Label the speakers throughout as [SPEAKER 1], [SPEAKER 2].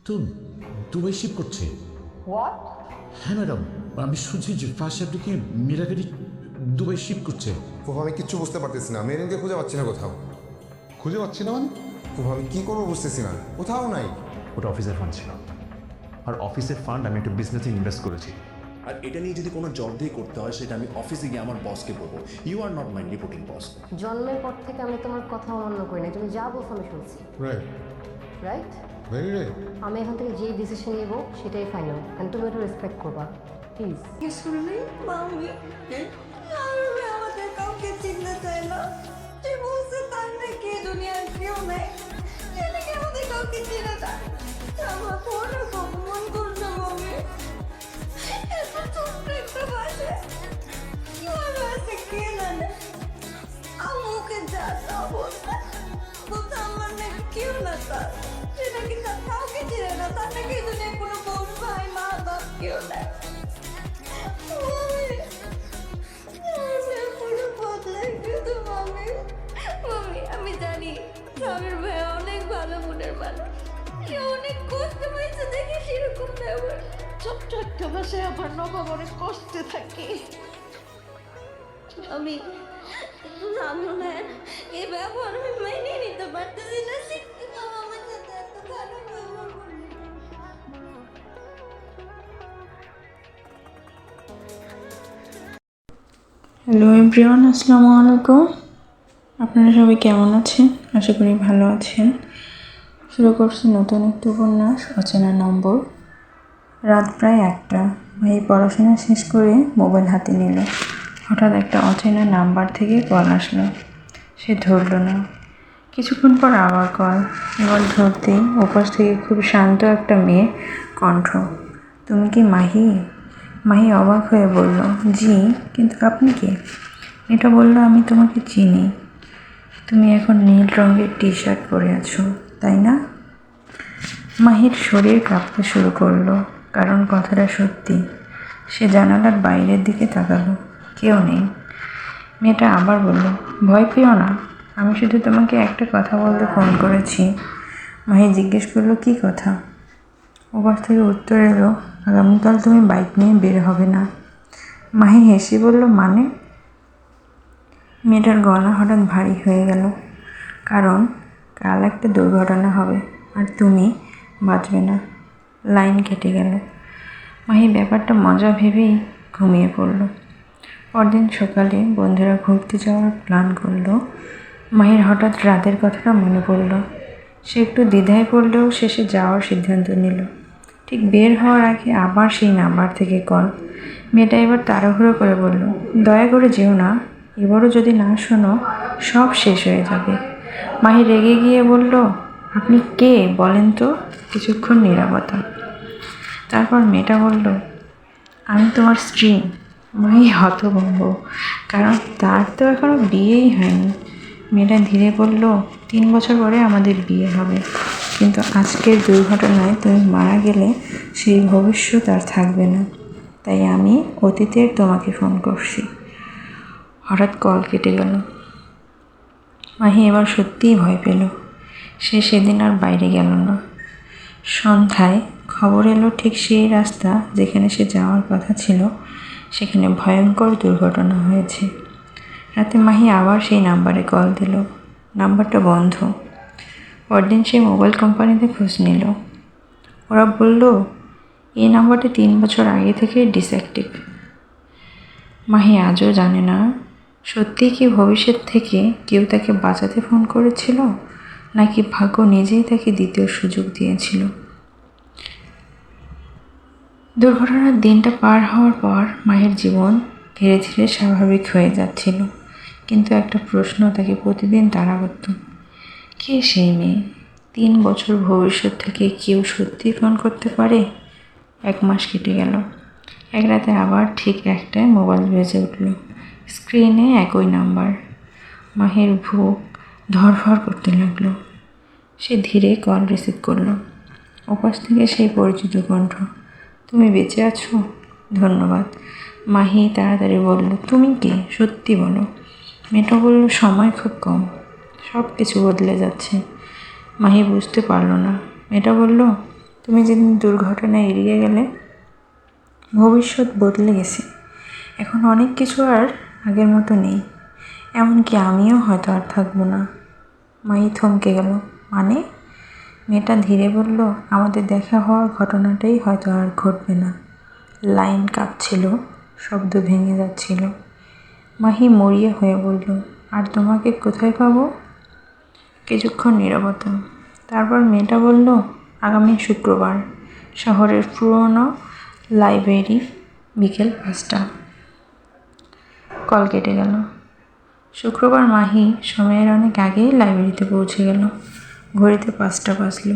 [SPEAKER 1] তো Dubai sheep করছে।
[SPEAKER 2] What?
[SPEAKER 1] হ্যাঁ ম্যাডাম, আমি শুনছি যে ফার্স্ট অ্যাপ্লিকে মিরাগাড়ি দুবাই শিপ করছে।
[SPEAKER 3] আমি কিচ্ছু বুঝতে পারতেছি না, মেরিনকে খুঁজে পাচ্ছি না কোথাও।
[SPEAKER 4] খুঁজে পাচ্ছি না মানে?
[SPEAKER 3] আমি কি করবো বুঝতেছি না, কোথাও নাই।
[SPEAKER 5] ওটা অফিসের ফান্ড ছিল, আর অফিসের ফান্ড আমি একটা বিজনেসে ইনভেস্ট করেছি।
[SPEAKER 6] আর এটা নিয়ে যদি কোনো জব দিয়ে করতে হয় সেটা আমি অফিসে গিয়ে আমার বসকে বলবো। You are not my reporting boss.
[SPEAKER 2] জন্মের পর থেকে আমি তোমার কথা অমান্য করি না, তুমি যা বলছো আমি শুনছি,
[SPEAKER 4] রাইট,
[SPEAKER 2] রাইট?
[SPEAKER 4] Very right.
[SPEAKER 2] আমি এখান থেকে যেই ডিসিশন নিব সেটাই ফাইনাল, অ্যান্ড তুমি এটা রেসপেক্ট করবা প্লিজ।
[SPEAKER 7] শুনলি মামি আমি আমাদের কাউকে চিনতে চায় না। সে বলছে তার নাকি দুনিয়ার কেউ নেই, সে নাকি আমাদের কাউকে চিনে না। আমার অনেক অপমান করছে মামি। এত ছোট্ট একটা বাসে কিভাবে আছে কে জানে। আমাকে যা তা বলছে, বলছে আমার নাকি কেউ না, তার সে নাকি তার কাউকে চিনে না, তার নাকি দুনিয়ার কোনো বোন ভাই মা বাপ কেউ নেই। আমি জানি স্বামীর ভাই অনেক ভালো মনের মানুষ, অনেক কষ্ট পাইছে দেখে সেরকম ব্যবহার। ছোট্ট একটা ভাষায় আমার নবাব অনেক কষ্টে থাকে। আমি রামনের এই ব্যবহার আমি মেনে নিতে পারতেছি না। আমার সাথে এত খারাপ ব্যবহার করলি।
[SPEAKER 8] হ্যালো এভরিওয়ান, আসসালামু আলাইকুম। আপনারা সবাই কেমন আছেন? আশা করি ভালো আছেন। শুরু করছি নতুন একটি উপন্যাস, অচেনা নম্বর। রাত প্রায় 1টা। ভাই পড়াশোনা শেষ করে মোবাইল হাতে নিল। হঠাৎ একটা অচেনা নাম্বার থেকে কল আসলো। সে ধরল না। কিছুক্ষণ পর আবার কল। এবার ধরতেই ওপাশ থেকে খুব শান্ত একটা মেয়ে কণ্ঠ। তুমি কি মাহি? মাহি অবাক হয়ে বলল, জি, কিন্তু আপনি কে? এটা বলল, আমি তোমাকে চিনি। তুমি এখন নীল রঙের টি শার্ট পরে আছো, তাই না? মাহির শরীর কাঁপতে শুরু করলো, কারণ কথাটা সত্যি। সে জানালার বাইরের দিকে তাকালো, কেউ নেই। মেয়েটা আবার বলল, ভয় পেও না, আমি শুধু তোমাকে একটা কথা বলতে ফোন করেছি। মাহি জিজ্ঞেস করলো, কী কথা? ওপাশ থেকে উত্তর এলো, আগামীকাল তুমি বাইক নিয়ে বের হবে না। মাহি হেসে বলল, মানে? মেয়েটার গলা হঠাৎ ভারী হয়ে গেল, কারণ কাল একটা দুর্ঘটনা হবে আর তুমি বাঁচবে না। লাইন কেটে গেল। মাহি ব্যাপারটা মজা ভেবেই ঘুমিয়ে পড়ল। পরদিন সকালে বন্ধুরা ঘুরতে যাওয়ার প্ল্যান করলো। মাহির হঠাৎ রাতের কথাটা মনে পড়ল। সে একটু দ্বিধায় পড়লেও শেষে যাওয়ার সিদ্ধান্ত নিল। ঠিক বের হওয়ার আগে আবার সেই নাম্বার থেকে কল। মেয়েটা এবার তাড়াহুড়ো করে বলল, দয়া করে যেও না, এবারও যদি না শোনো সব শেষ হয়ে যাবে। মাহি রেগে গিয়ে বলল, আপনি কে বলেন তো? কিছুক্ষণ নীরবতা। তারপর মেয়েটা বলল, আমি তোমার স্ত্রী। মাহি হতভম্ব, কারণ তার তো এখনো বিয়েই হয়নি। মেয়েটা ধীরে বলল, 3 বছর পরে আমাদের বিয়ে হবে, কিন্তু আজকের দুর্ঘটনায় তুমি মারা গেলে সেই ভবিষ্যৎ আর থাকবে না। তাই আমি অতীতের তোমাকে ফোন করছি। হঠাৎ কল কেটে গেল। মাহি এবার সত্যিই ভয় পেল। সে সেদিন আর বাইরে গেল না। সন্ধ্যায় খবর এলো, ঠিক সেই রাস্তা যেখানে সে যাওয়ার কথা ছিল সেখানে ভয়ঙ্কর দুর্ঘটনা হয়েছে। রাতে মাহি আবার সেই নাম্বারে কল দিল। নাম্বারটা বন্ধ। পরদিন সে মোবাইল কোম্পানিতে খোঁজ নিল। ওরা বলল, এই নাম্বারটা 3 বছর আগে থেকে ডিসঅ্যাক্টিভ। মাহি আজও জানে না সত্যি কি ভবিষ্যৎ থেকে কেউ তাকে বাঁচাতে ফোন করেছিল, নাকি ভাগ্য নিজেই তাকে দ্বিতীয় সুযোগ দিয়েছিল। দুর্ঘটনার দিনটা পার হওয়ার পর মাহির জীবন ধীরে ধীরে স্বাভাবিক হয়ে যাচ্ছিল, কিন্তু একটা প্রশ্ন তাকে প্রতিদিন তাড়া করত, কে সেই মেয়ে? 3 বছর ভবিষ্যৎ থেকে কেউ সত্যি ফোন করতে পারে? 1 মাস কেটে গেল। এক রাতে আবার ঠিক 1টায় মোবাইল বেজে উঠল। স্ক্রিনে একই নাম্বার। মাহির বুক ধড়ফড় করতে লাগলো। সে ধীরে কল রিসিভ করলো। ওপাশ থেকে সেই পরিচিত কণ্ঠ, তুমি বেঁচে আছো? ধন্যবাদ। মাহি তাড়াতাড়ি বলল, তুমি কে? সত্যি বলো। মেয়েটা বলল, সময় খুব কম, সব কিছু বদলে যাচ্ছে। মাহি বুঝতে পারল না। মেয়েটা বলল, তুমি যেদিন দুর্ঘটনায় এড়িয়ে গেলে ভবিষ্যৎ বদলে গেছে। এখন অনেক কিছু আর আগের মতো নেই, এমনকি আমিও হয়তো আর থাকবো না। মাই থমকে গেল। মানে? মেয়েটা ধীরে বলল, আমাদের দেখা হওয়ার ঘটনাটাই হয়তো আর ঘটবে না। লাইন কাঁপছিল, শব্দ ভেঙে যাচ্ছিল। মাহি মরিয়া হয়ে বলল, আর তোমাকে কোথায় পাবো? কিছুক্ষণ নীরবতা। তারপর মেয়েটা বলল, আগামী শুক্রবার শহরের পুরনো লাইব্রেরি, বিকেল 5টা। কল কেটে গেল। শুক্রবার মাহি সময়ের অনেক আগেই লাইব্রেরিতে পৌঁছে গেল। ঘড়িতে 5টা বাজল।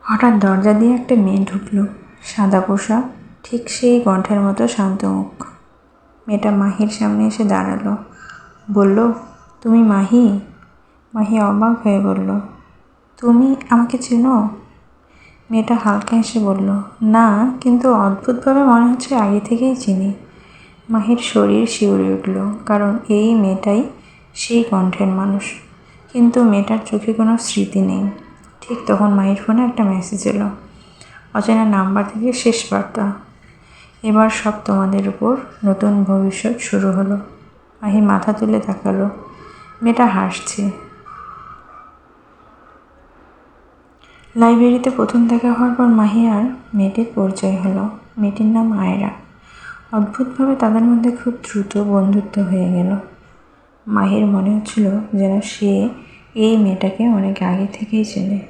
[SPEAKER 8] হঠাৎ দরজা দিয়ে একটা মেয়ে ঢুকলো, সাদা পোশাক, ঠিক সেই কণ্ঠের মতো শান্ত মুখ। মেয়েটা মাহির সামনে এসে দাঁড়ালো, বলল, তুমি মাহি? মাহি অবাক হয়ে বলল, তুমি আমাকে চেনো? মেয়েটা হালকা হেসে বলল, না, কিন্তু অদ্ভুতভাবে মনে হচ্ছে আগে থেকেই চিনি। মাহির শরীর শিউরে উঠল, কারণ এই মেয়েটাই সেই কণ্ঠের মানুষ। কিন্তু মেয়েটার চোখে কোনো স্মৃতি নেই। ঠিক তখন মাহির ফোনে একটা মেসেজ এলো, অচেনা নাম্বার থেকে শেষ বার্তা, এবার সব তোমাদের উপর, নতুন ভবিষ্যৎ শুরু হলো। মাহি মাথা তুলে তাকালো। মেয়েটা হাসছে। লাইব্রেরিতে প্রথম দেখা হওয়ার পর মাহি আর মেয়েটির পরিচয় হলো। মেয়েটির নাম আয়রা। অদ্ভুতভাবে তাদের মধ্যে খুব দ্রুত বন্ধুত্ব হয়ে গেল। মাহির মনে হচ্ছিল যেন সে এই মেয়েটাকে অনেক আগে থেকেই চেনে।